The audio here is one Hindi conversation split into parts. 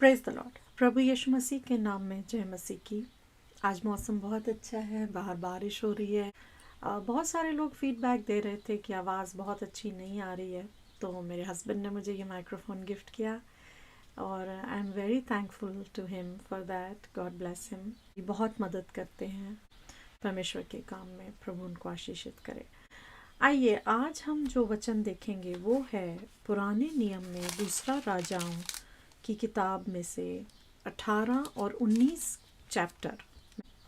Praise the lord. प्रभु यीशु मसीह के नाम में जय मसीह की। आज मौसम बहुत अच्छा है, बाहर बारिश हो रही है। बहुत सारे लोग फीडबैक दे रहे थे कि आवाज़ बहुत अच्छी नहीं आ रही है, तो मेरे हस्बैंड ने मुझे ये माइक्रोफोन गिफ्ट किया और I am very thankful to him for that. God bless him. ये बहुत मदद करते हैं परमेश्वर के काम में। प्रभु उनको आशीषित करे। आइए आज हम जो वचन देखेंगे वो है पुराने नियम में दूसरा राजाओं की किताब में से 18 और 19 चैप्टर।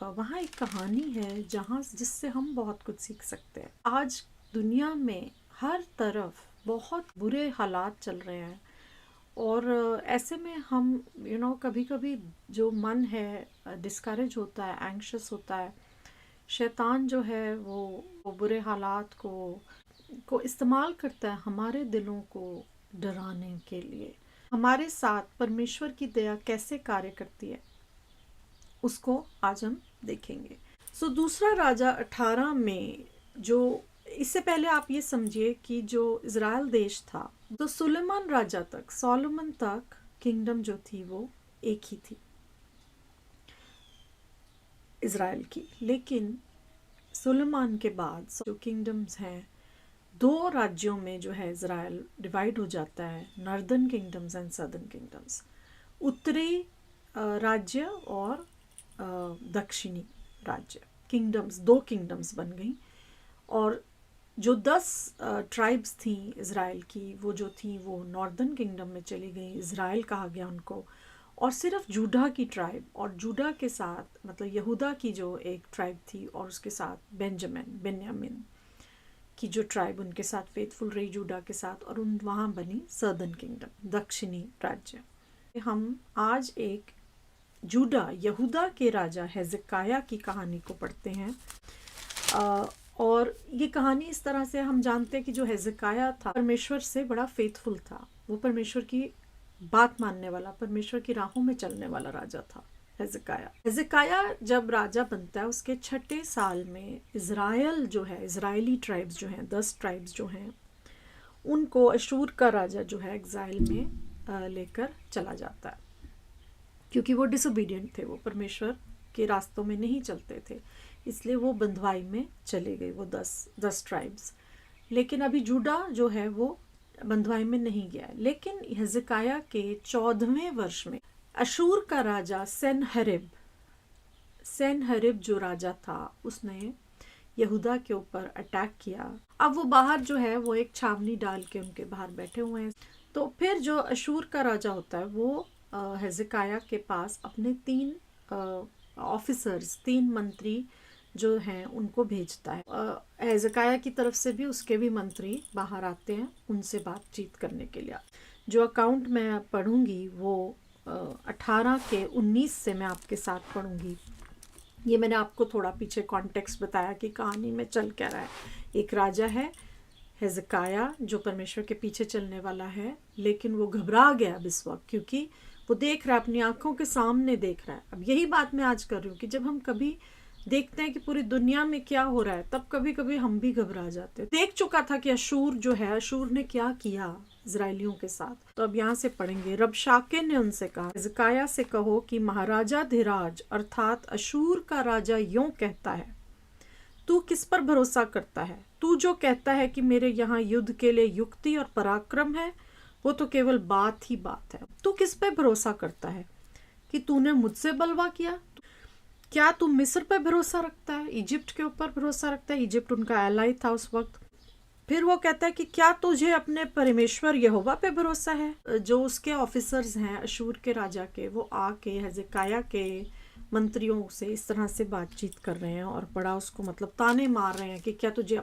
वहाँ एक कहानी है जिससे हम बहुत कुछ सीख सकते हैं। आज दुनिया में हर तरफ बहुत बुरे हालात चल रहे हैं और ऐसे में हम कभी कभी जो मन है डिस्करेज होता है, एंग्शियस होता है। शैतान जो है वो बुरे हालात को इस्तेमाल करता है हमारे दिलों को डराने के लिए। हमारे साथ परमेश्वर की दया कैसे कार्य करती है उसको आज हम देखेंगे। दूसरा राजा 18 में जो इससे पहले आप ये समझिए कि जो इज़राइल देश था, तो सुलेमान राजा तक, सोलोमन तक किंगडम जो थी वो एक ही थी इज़राइल की। लेकिन सुलेमान के बाद जो किंगडम्स हैं, दो राज्यों में जो है इज़राइल डिवाइड हो जाता है, northern kingdoms and southern kingdoms. उत्तरी राज्य और दक्षिणी राज्य, किंगडम्स, दो किंगडम्स बन गई। और जो 10 ट्राइब्स थी इज़राइल की, वो जो थी वो नॉर्दर्न किंगडम में चली गई। इज़राइल कहा गया उनको। और सिर्फ जूडा की ट्राइब, और जूडा के साथ मतलब यहूदा की जो एक ट्राइब थी और उसके साथ बेन्यामिन की जो ट्राइब उनके साथ फेथफुल रही जूडा के साथ, और वहाँ बनी सदर्न किंगडम, दक्षिणी राज्य। हम आज एक जूडा यहूदा के राजा हेzekiah की कहानी को पढ़ते हैं। और ये कहानी इस तरह से हम जानते हैं कि जो हेzekiah था परमेश्वर से बड़ा फेथफुल था। वो परमेश्वर की बात मानने वाला, परमेश्वर की राहों में चलने वाला राजा था हेzekiah जब राजा बनता है उसके 6ठे साल में इज़राइल जो है, इज़राइली ट्राइब्स जो हैं, 10 ट्राइब्स जो हैं, उनको अशूर का राजा जो है एग्जाइल में लेकर चला जाता है, क्योंकि वो डिसोबीडियंट थे, वो परमेश्वर के रास्तों में नहीं चलते थे, इसलिए वो बंधुआई में चले गए वो 10 ट्राइब्स। लेकिन अभी जूडा जो है वो बंधुआई में नहीं गया। लेकिन हेzekiah के 14वें वर्ष में अशूर का राजा सेनहेरिब जो राजा था, उसने यहूदा के ऊपर अटैक किया। अब वो बाहर जो है वो एक छावनी डाल के उनके बाहर बैठे हुए हैं। तो फिर जो अशूर का राजा होता है वो हेzekiah के पास अपने 3 ऑफिसर्स, 3 मंत्री जो हैं उनको भेजता है। हेzekiah की तरफ से भी उसके भी मंत्री बाहर आते हैं उनसे बातचीत करने के लिए। जो अकाउंट मैं पढ़ूंगी वो 18 के 19 से मैं आपके साथ पढ़ूंगी। ये मैंने आपको थोड़ा पीछे कॉन्टेक्स्ट बताया कि कहानी में चल क्या रहा है। एक राजा है हेzekiah जो परमेश्वर के पीछे चलने वाला है, लेकिन वो घबरा गया अब इस वक्त, क्योंकि वो देख रहा है, अपनी आंखों के सामने देख रहा है। अब यही बात मैं आज कर रही हूँ कि जब हम कभी देखते हैं कि पूरी दुनिया में क्या हो रहा है, तब कभी कभी हम भी घबरा जाते हैं। देख चुका था कि अशूर जो है, अशूर ने क्या किया इजराइलियों के साथ। तो अब यहाँ से पढ़ेंगे। रबशाके ने उनसे कहा, हेzekiah से कहो कि महाराजा धीराज अर्थात अशूर का राजा यूं कहता है, तू किस पर भरोसा करता है? तू जो कहता है कि मेरे यहाँ युद्ध के लिए युक्ति और पराक्रम है, वो तो केवल बात ही बात है। तू किस पे भरोसा करता है कि तूने मुझसे बलवा किया? क्या तू मिस्र पे भरोसा रखता है, इजिप्ट के ऊपर भरोसा रखता है? इजिप्ट उनका एलाई था उस वक्त। फिर वो कहता है कि क्या तुझे अपने परमेश्वर यहोवा पे भरोसा है? जो उसके ऑफिसर्स हैं अशूर के राजा के, वो आके हेzekiah के मंत्रियों से इस तरह से बातचीत कर रहे हैं और बड़ा उसको मतलब ताने मार रहे हैं कि क्या तुझे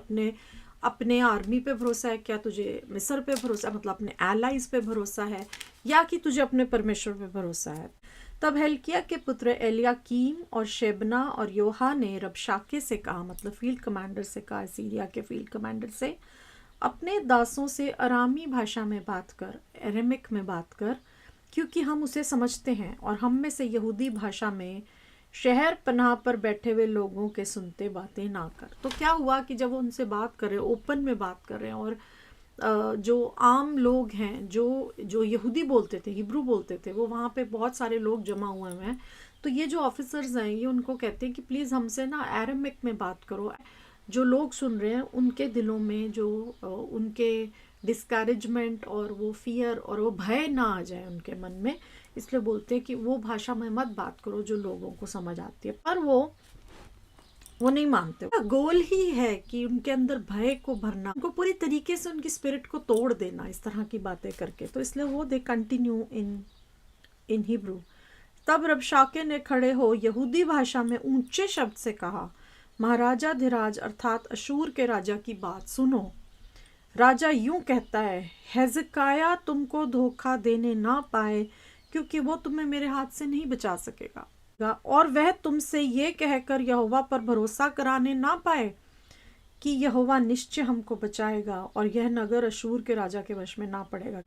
अपने आर्मी पे भरोसा है, क्या तुझे मिस्र पे भरोसा है, मतलब अपने एलाइज पे भरोसा है, या कि तुझे अपने परमेश्वर पे भरोसा है? तब हिल्किय्याह के पुत्र एलियाकीम और शेबना और योहा ने रबशाके से कहा, मतलब फील्ड कमांडर से कहा, सीरिया के फील्ड कमांडर से, अपने दासों से अरामी भाषा में बात कर, एरेमिक में बात कर, क्योंकि हम उसे समझते हैं, और हम में से यहूदी भाषा में शहर पनाह पर बैठे हुए लोगों के सुनते बातें ना कर। तो क्या हुआ कि जब वो उनसे बात कर रहे, ओपन में बात कर रहे हैं और जो आम लोग हैं, जो जो यहूदी बोलते थे, हिब्रू बोलते थे, वो वहाँ पे बहुत सारे लोग जमा हुए हैं। तो ये जो ऑफिसर्स हैं ये उनको कहते हैं कि प्लीज़ हमसे ना अरेमिक में बात करो। जो लोग सुन रहे हैं उनके दिलों में जो उनके डिस्करेजमेंट और वो फियर और वो भय ना आ जाए उनके मन में, इसलिए बोलते हैं कि वो भाषा में मत बात करो जो लोगों को समझ आती है। पर वो नहीं मानते। गोल ही है कि उनके अंदर भय को भरना, उनको पूरी तरीके से उनकी स्पिरिट को तोड़ देना इस तरह की बातें करके। तो इसलिए वो दे कंटिन्यू इन हिब्रू। तब रबशाके ने खड़े हो यहूदी भाषा में ऊंचे शब्द से कहा, महाराजा धीराज अर्थात अशूर के राजा की बात सुनो। राजा यूं कहता है, हेzekiah तुमको धोखा देने ना पाए, क्योंकि वो तुम्हें मेरे हाथ से नहीं बचा सकेगा, और वह तुमसे ये कहकर यहोवा पर भरोसा कराने ना पाए कि यहोवा निश्चय हमको बचाएगा और यह नगर अशूर के राजा के वश में ना पड़ेगा।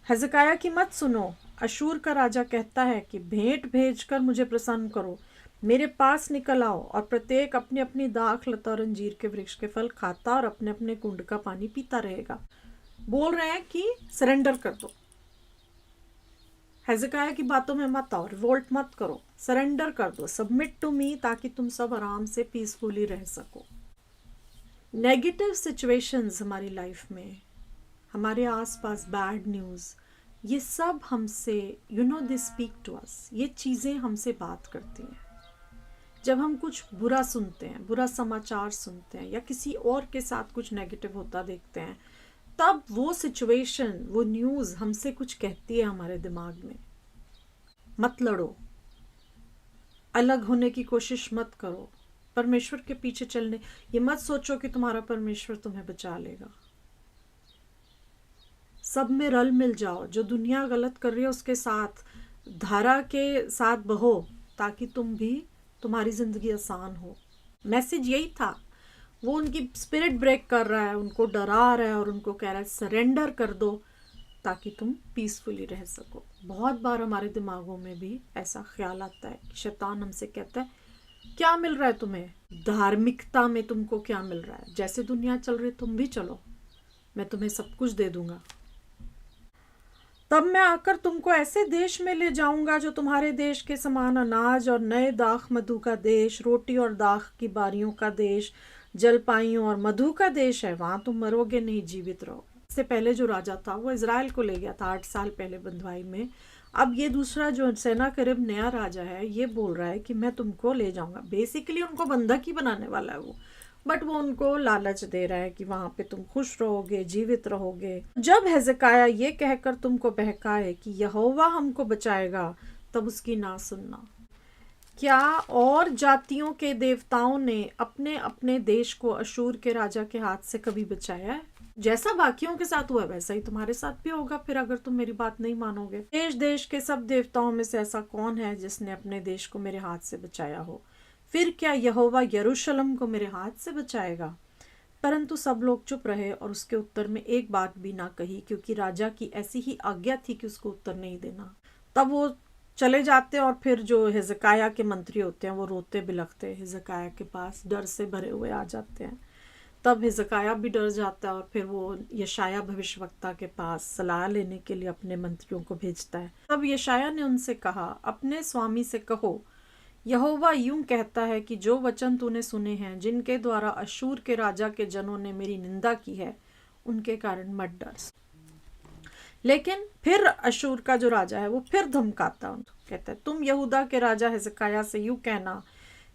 हेzekiah की मत सुनो। अशूर का राजा कहता है कि भेंट भेजकर मुझे प्रसन्न करो, मेरे पास निकल आओ, और प्रत्येक अपनी अपनी दाख लता और अंजीर के वृक्ष के फल खाता और अपने अपने कुंड का पानी पीता रहेगा। बोल रहे हैं कि सरेंडर कर दो, हेzekiah की बातों में मत आओ, रिवोल्ट मत करो, सरेंडर कर दो, सबमिट टू मी, ताकि तुम सब आराम से पीसफुली रह सको। नेगेटिव सिचुएशंस हमारी लाइफ में, हमारे आसपास बैड न्यूज़, ये सब हमसे दे स्पीक टू अस, ये चीज़ें हमसे बात करती हैं। जब हम कुछ बुरा सुनते हैं, बुरा समाचार सुनते हैं, या किसी और के साथ कुछ नेगेटिव होता देखते हैं, तब वो सिचुएशन, वो न्यूज़ हमसे कुछ कहती है हमारे दिमाग में। मत लड़ो, अलग होने की कोशिश मत करो, परमेश्वर के पीछे चलने, ये मत सोचो कि तुम्हारा परमेश्वर तुम्हें बचा लेगा। सब में रल मिल जाओ, जो दुनिया गलत कर रही है उसके साथ धारा के साथ बहो, ताकि तुम्हारी जिंदगी आसान हो। मैसेज यही था। वो उनकी स्पिरिट ब्रेक कर रहा है, उनको डरा रहा है और उनको कह रहा है सरेंडर कर दो ताकि तुम पीसफुली रह सको। बहुत बार हमारे दिमागों में भी ऐसा ख्याल आता है कि शैतान हमसे कहता है, क्या मिल रहा है तुम्हें, धार्मिकता में तुमको क्या मिल रहा है, जैसे दुनिया चल रही तुम भी चलो, मैं तुम्हें सब कुछ दे दूंगा। तब मैं आकर तुमको ऐसे देश में ले जाऊंगा जो तुम्हारे देश के समान अनाज और नए दाख मधु का देश, रोटी और दाख की बारियों का देश, जलपाइयों और मधु का देश है। वहां तुम मरोगे नहीं, जीवित रहोगे। इससे पहले जो राजा था वो इजराइल को ले गया था 8 साल पहले बंधुआई में। अब ये दूसरा जो सेनाकरीब नया राजा है, ये बोल रहा है कि मैं तुमको ले जाऊंगा। बेसिकली उनको बंधक ही बनाने वाला है वो, बट वो उनको लालच दे रहा है कि वहां पे तुम खुश रहोगे, जीवित रहोगे। जब हेzekiah ये कहकर तुमको बहकाए कि यहोवा हमको बचाएगा, तब उसकी ना सुनना। क्या और जातियों के देवताओं ने अपने अपने देश को अशूर के राजा के हाथ से कभी बचाया है? जैसा बाकियों के साथ हुआ वैसा ही तुम्हारे साथ भी होगा फिर, अगर तुम मेरी बात नहीं मानोगे। देश देश के सब देवताओं में से ऐसा कौन है जिसने अपने देश को मेरे हाथ से बचाया हो? फिर क्या यहोवा यरूशलेम को मेरे हाथ से बचाएगा? परंतु सब लोग चुप रहे और उसके उत्तर में एक बात भी ना कही, क्योंकि राजा की ऐसी ही आज्ञा थी कि उसको उत्तर नहीं देना। तब वो चले जाते और फिर जो हेzekiah के मंत्री होते हैं वो रोते बिलखते हेzekiah के पास डर से भरे हुए आ जाते हैं। तब हेzekiah भी डर जाता है और फिर वो यशायाह भविष्यवक्ता के पास सलाह लेने के लिए अपने मंत्रियों को भेजता है। तब यशायाह ने उनसे कहा, अपने स्वामी से कहो, यहोवा यूं कहता है कि जो वचन तूने सुने हैं, जिनके द्वारा अशूर के राजा के जनों ने मेरी निंदा की है, उनके कारण मत डर। लेकिन फिर अशूर का जो राजा है वो फिर धमकाता है, कहता है, तुम यहूदा के राजा हेzekiah से यूं कहना,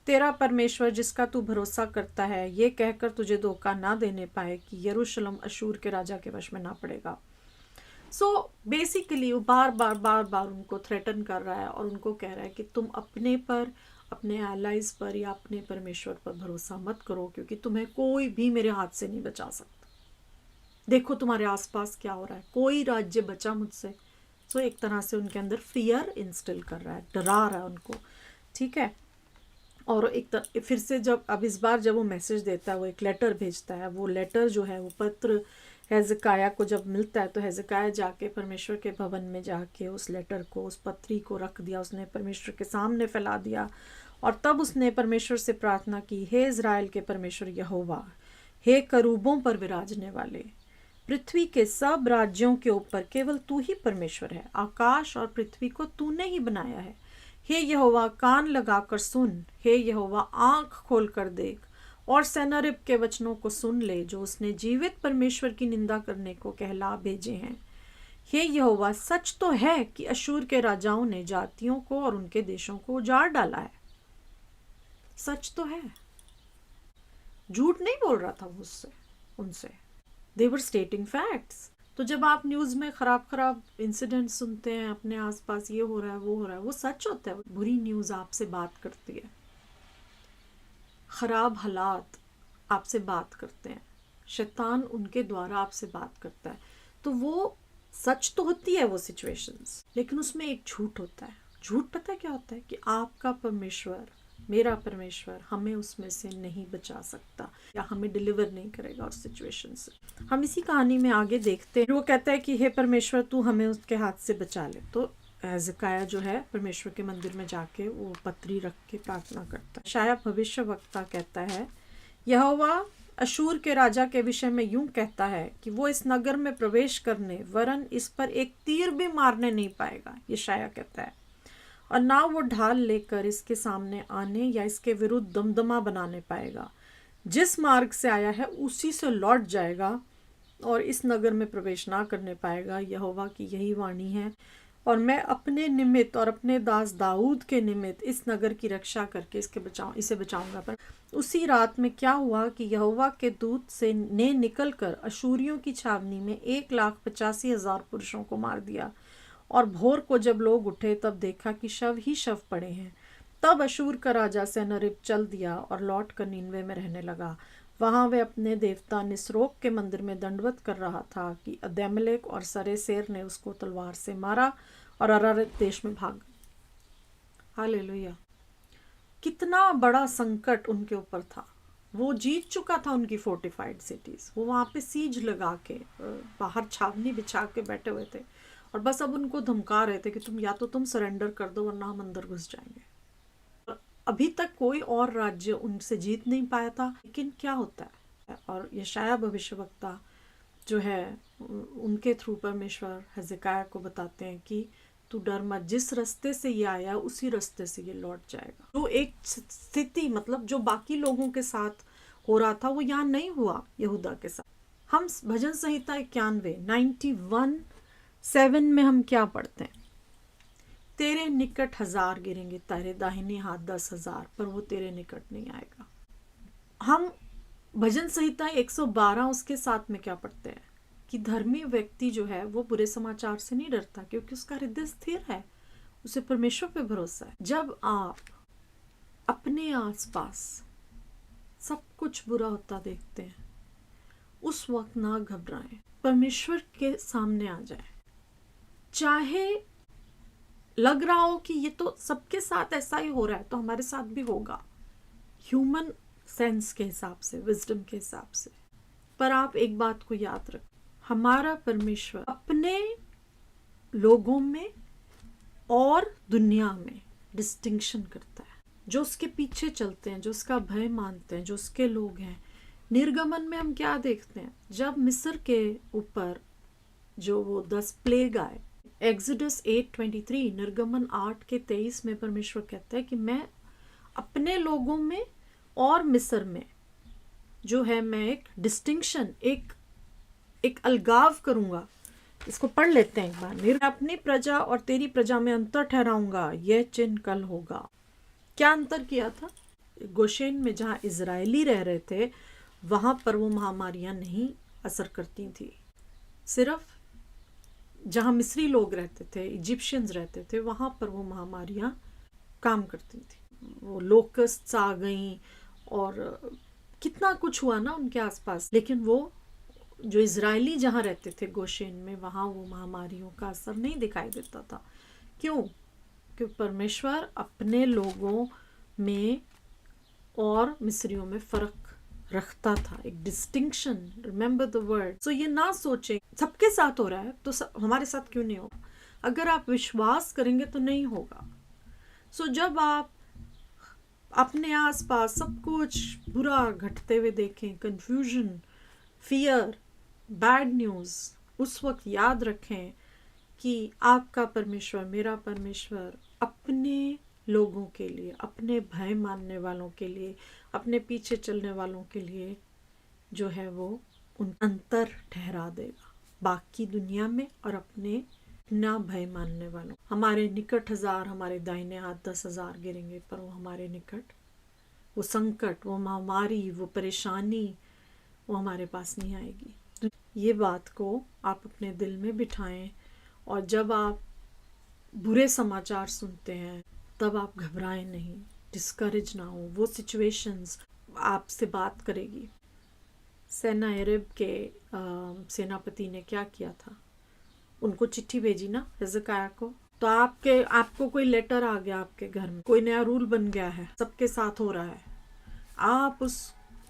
तेरा परमेश्वर जिसका तू भरोसा करता है ये कहकर तुझे धोखा ना देने पाए कि यरूशलेम अशूर के राजा के वश में ना पड़ेगा। सो बेसिकली वो बार बार उनको थ्रेटन कर रहा है और उनको कह रहा है कि तुम अपने पर, अपने एलाइज पर या अपने परमेश्वर पर भरोसा मत करो, क्योंकि तुम्हें कोई भी मेरे हाथ से नहीं बचा सकता। देखो तुम्हारे आसपास क्या हो रहा है, कोई राज्य बचा मुझसे। सो एक तरह से उनके अंदर फियर इंस्टिल कर रहा है, डरा रहा है उनको, ठीक है। और फिर से अब इस बार जब वो मैसेज देता है, वो एक लेटर भेजता है। वो लेटर जो है, वो पत्र हेzekiah को जब मिलता है तो हेzekiah जाके परमेश्वर के भवन में जाके उस लेटर को, उस पत्री को रख दिया, उसने परमेश्वर के सामने फैला दिया। और तब उसने परमेश्वर से प्रार्थना की, हे इज़राइल के परमेश्वर यहोवा, हे करूबों पर विराजने वाले, पृथ्वी के सब राज्यों के ऊपर केवल तू ही परमेश्वर है। आकाश और पृथ्वी को तूने ही बनाया है। हे यहोवा, कान लगाकर सुन। हे यहोवा, आंख खोल कर देख और सेनारिब के वचनों को सुन ले, जो उसने जीवित परमेश्वर की निंदा करने को कहला भेजे हैं। हे यहोवा, सच तो है कि अशूर के राजाओं ने जातियों को और उनके देशों को उजाड़ डाला है। सच तो है, झूठ नहीं बोल रहा था वो उनसे। दे वर स्टेटिंग फैक्ट्स। तो जब आप न्यूज़ में खराब इंसिडेंट सुनते हैं, अपने आसपास ये हो रहा है वो हो रहा है, वो सच होता है। बुरी न्यूज़ आपसे बात करती है, खराब हालात आपसे बात करते हैं, शैतान उनके द्वारा आपसे बात करता है, तो वो सच तो होती है वो सिचुएशंस, लेकिन उसमें एक झूठ होता है। झूठ पता क्या होता है? कि आपका परमेश्वर, मेरा परमेश्वर हमें उसमें से नहीं बचा सकता या हमें डिलीवर नहीं करेगा उस सिचुएशन से। हम इसी कहानी में आगे देखते हैं, वो कहता है कि हे परमेश्वर, तू हमें उसके हाथ से बचा ले। तो हिजकिय्याह जो है परमेश्वर के मंदिर में जाके वो पत्री रख के प्रार्थना करता है। शायद भविष्यवक्ता कहता है, यहोवा अशूर के राजा के विषय में यूं कहता है कि वो इस नगर में प्रवेश करने वरन इस पर एक तीर भी मारने नहीं पाएगा। ये शायद कहता है, और ना वो ढाल लेकर इसके सामने आने या इसके विरुद्ध दमदमा बनाने पाएगा। जिस मार्ग से आया है उसी से लौट जाएगा और इस नगर में प्रवेश ना करने पाएगा। यहोवा की यही वाणी है, और मैं अपने निमित्त और अपने दास दाऊद के निमित्त इस नगर की रक्षा करके इसे बचाऊंगा। पर उसी रात में क्या हुआ कि यहोवा के दूत से ने निकलकर अशूरियों की छावनी में 1,85,000 पुरुषों को मार दिया। और भोर को जब लोग उठे तब देखा कि शव ही शव पड़े हैं। तब अशूर का राजा सेनारिब चल दिया और लौट कर नीनवे में रहने लगा। वहां वे अपने देवता निस्रोक के मंदिर में दंडवत कर रहा था कि अदम्मेलेक और सरेसेर ने उसको तलवार से मारा और अरारत देश में भाग गए। हालेलुया! कितना बड़ा संकट उनके ऊपर था। वो जीत चुका था उनकी फोर्टिफाइड सिटीज। वो वहां पे सीज लगा के बाहर छावनी बिछा के बैठे हुए थे और बस अब उनको धमका रहे थे कि तुम सरेंडर कर दो वरना हम अंदर घुस जाएंगे। अभी तक कोई और राज्य उनसे जीत नहीं पाया था। लेकिन क्या होता है, और यशायाह भविष्यवक्ता जो है उनके थ्रू परमेश्वर हिजकिय्याह को बताते हैं कि तू डर मत, जिस रास्ते से ये आया उसी रास्ते से ये लौट जाएगा। जो एक स्थिति मतलब जो बाकी लोगों के साथ हो रहा था वो यहाँ नहीं हुआ यहूदा के साथ। हम भजन संहिता 91:7 में हम क्या पढ़ते हैं? तेरे निकट 1000 गिरेंगे, तेरे दाहिने हाथ 10,000, पर वो तेरे निकट नहीं आएगा। हम भजन संहिता 112 उसके साथ में क्या पढ़ते हैं कि धर्मी व्यक्ति जो है वो बुरे समाचार से नहीं डरता क्योंकि उसका हृदय स्थिर है, उसे परमेश्वर पे भरोसा है। जब आप अपने आसपास सब कुछ बुरा होता देखते हैं उस वक्त ना घबराएं, परमेश्वर के सामने आ जाए। चाहे लग रहा हो कि ये तो सबके साथ ऐसा ही हो रहा है तो हमारे साथ भी होगा, ह्यूमन सेंस के हिसाब से, विजडम के हिसाब से, पर आप एक बात को याद रखें, हमारा परमेश्वर अपने लोगों में और दुनिया में डिस्टिंक्शन करता है। जो उसके पीछे चलते हैं, जो उसका भय मानते हैं, जो उसके लोग हैं। निर्गमन में हम क्या देखते हैं? जब मिस्र के ऊपर जो वो 10 प्लेग आए, एक्सोडस 8:23, निर्गमन 8:23 में परमेश्वर कहता है कि मैं अपने लोगों में और मिस्र में जो है मैं एक डिस्टिंक्शन, एक अलगाव करूंगा। इसको पढ़ लेते हैं एक बार। मैं अपनी प्रजा और तेरी प्रजा में अंतर ठहराऊंगा, यह चिन्ह कल होगा। क्या अंतर किया था? गोशेन में जहाँ इजरायली रह रहे थे वहां पर वो महामारियां नहीं असर करती थी। सिर्फ जहाँ मिस्री लोग रहते थे, इजिप्शियंस रहते थे, वहां पर वो महामारियां काम करती थी। वो लोकस्ट्स आ गई और कितना कुछ हुआ ना उनके आसपास, लेकिन वो जो इजरायली जहाँ रहते थे गोशेन में, वहां वो महामारियों का असर नहीं दिखाई देता था। क्यों? क्योंकि परमेश्वर अपने लोगों में और मिस्रियों में फर्क रखता था, एक distinction. Remember the word. So ये ना सोचें सबके साथ हो रहा है तो हमारे साथ क्यों नहीं होगा। अगर आप विश्वास करेंगे तो नहीं होगा। सो जब आप अपने आसपास सब कुछ बुरा घटते हुए देखें, कंफ्यूजन, फियर, बैड न्यूज़, उस वक्त याद रखें कि आपका परमेश्वर, मेरा परमेश्वर अपने लोगों के लिए, अपने भय मानने वालों के लिए, अपने पीछे चलने वालों के लिए जो है वो उन अंतर ठहरा देगा बाकी दुनिया में और अपने ना भय मानने वालों। हमारे निकट 1000, हमारे दाहिने हाथ 10,000 गिरेंगे, पर वो हमारे निकट, वो संकट, वो महामारी, वो परेशानी, वो हमारे पास नहीं आएगी। ये बात को आप अपने दिल में बिठाएं, और जब आप बुरे समाचार सुनते हैं तब आप घबराएं नहीं, डिस्करेज ना हो। वो सिचुएशंस आपसे बात करेगी। सेनाहेरिब के सेनापति ने क्या किया था? उनको चिट्ठी भेजी ना हिजकिय्याह को। तो आपको कोई लेटर आ गया, आपके घर में कोई नया रूल बन गया है, सबके साथ हो रहा है, आप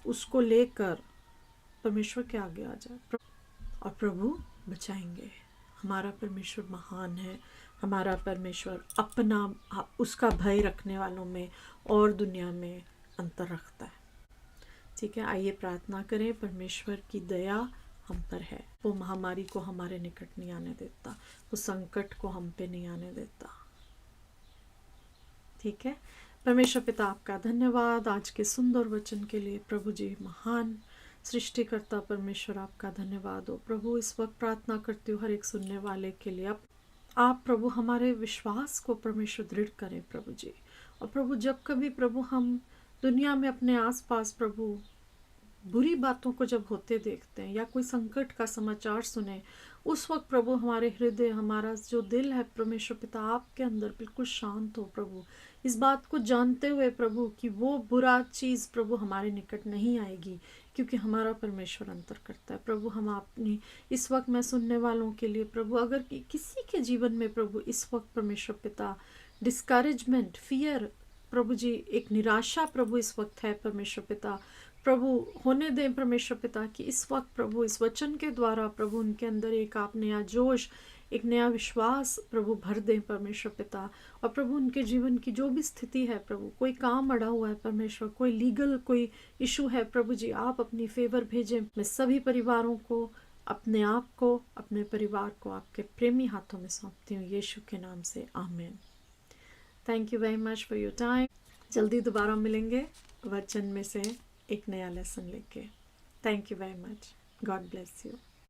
उसको लेकर परमेश्वर के आगे आ जाए और प्रभु बचाएंगे। हमारा परमेश्वर महान है। हमारा परमेश्वर अपना, उसका भय रखने वालों में और दुनिया में अंतर रखता है। ठीक है, आइए प्रार्थना करें। परमेश्वर की दया हम पर है। वो महामारी को हमारे निकट नहीं आने देता, वो संकट को हम पे नहीं आने देता। ठीक है, परमेश्वर पिता आपका धन्यवाद आज के सुंदर वचन के लिए। प्रभु जी महान सृष्टिकर्ता परमेश्वर आपका धन्यवाद हो। प्रभु इस वक्त प्रार्थना करती हूँ हर एक सुनने वाले के लिए, आप प्रभु हमारे विश्वास को परमेश्वर दृढ़ करें प्रभु जी। और प्रभु जब कभी प्रभु हम दुनिया में अपने आसपास प्रभु बुरी बातों को जब होते देखते हैं या कोई संकट का समाचार सुने, उस वक्त प्रभु हमारे हृदय, हमारा जो दिल है परमेश्वर पिता आपके अंदर बिल्कुल शांत हो प्रभु, इस बात को जानते हुए प्रभु कि वो बुरा चीज़ प्रभु हमारे निकट नहीं आएगी, क्योंकि हमारा परमेश्वर अंतर करता है। प्रभु हम अपनी इस वक्त मैं सुनने वालों के लिए प्रभु, अगर किसी के जीवन में प्रभु इस वक्त परमेश्वर पिता डिस्करेजमेंट, फियर प्रभु जी, एक निराशा प्रभु इस वक्त है परमेश्वर पिता, प्रभु होने दें परमेश्वर पिता कि इस वक्त प्रभु इस वचन के द्वारा प्रभु उनके अंदर एक आप नया जोश, एक नया विश्वास प्रभु भर दें परमेश्वर पिता। और प्रभु उनके जीवन की जो भी स्थिति है प्रभु, कोई काम अड़ा हुआ है परमेश्वर, कोई लीगल कोई इशू है प्रभु जी, आप अपनी फेवर भेजें। मैं सभी परिवारों को, अपने आप को, अपने परिवार को आपके प्रेमी हाथों में सौंपती हूँ यीशु के नाम से, आमीन। Thank you very much for your time. जल्दी दोबारा मिलेंगे वचन में से एक नया लेसन लेके। Thank you very much. God bless you.